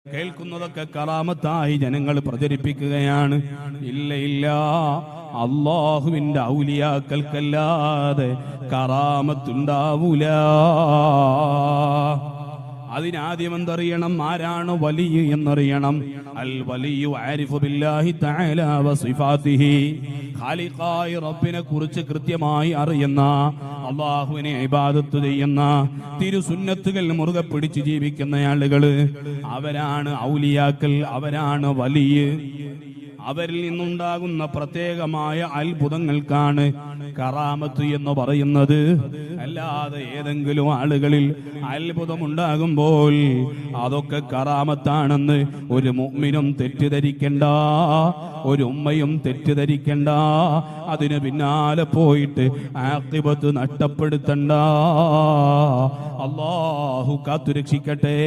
കേൾക്കുന്നതൊക്കെ കറാമത്തായി ജനങ്ങൾ പ്രചരിപ്പിക്കുകയാണ്. ഇല്ല ഇല്ല, അല്ലാഹുവിന്റെ ഔലിയാക്കൾക്കല്ലാതെ കറാമത്തുണ്ടാവൂല. അതിനാദ്യം എന്തറിയണം? ആരാണ് വലിയ എന്നറിയണം. അൽ വലിയു ആരിഫു ബില്ലാഹി തആല വസിഫാതിഹി, ഖാലിഖായ റബ്ബിനെ കുറിച്ച് കൃത്യമായി അറിയുന്ന, അല്ലാഹുവിനെ ഇബാദത്ത് ചെയ്യുന്ന, തിരുസുന്നത്തുകൾ മുറുകെ പിടിച്ച് ജീവിക്കുന്ന ആളുകൾ, അവരാണ് ഔലിയാക്കൾ, അവരാണ് വലിയ. അവരിൽ നിന്നുണ്ടാകുന്ന പ്രത്യേകമായ അത്ഭുതങ്ങൾക്കാണ് കറാമത്ത് എന്ന് പറയുന്നത്. അല്ലാതെ ഏതെങ്കിലും ആളുകളിൽ അത്ഭുതമുണ്ടാകുമ്പോൾ അതൊക്കെ കറാമത്താണെന്ന് ഒരു മുഅ്മിനും തെറ്റിദ്ധരിക്കണ്ട, ഒരു ഉമ്മയും തെറ്റിദ്ധരിക്കണ്ട. അതിന് പിന്നാലെ പോയിട്ട് ആഖിബത്ത് നഷ്ടപ്പെടുത്തണ്ട. അല്ലാഹു കാത്തുരക്ഷിക്കട്ടെ.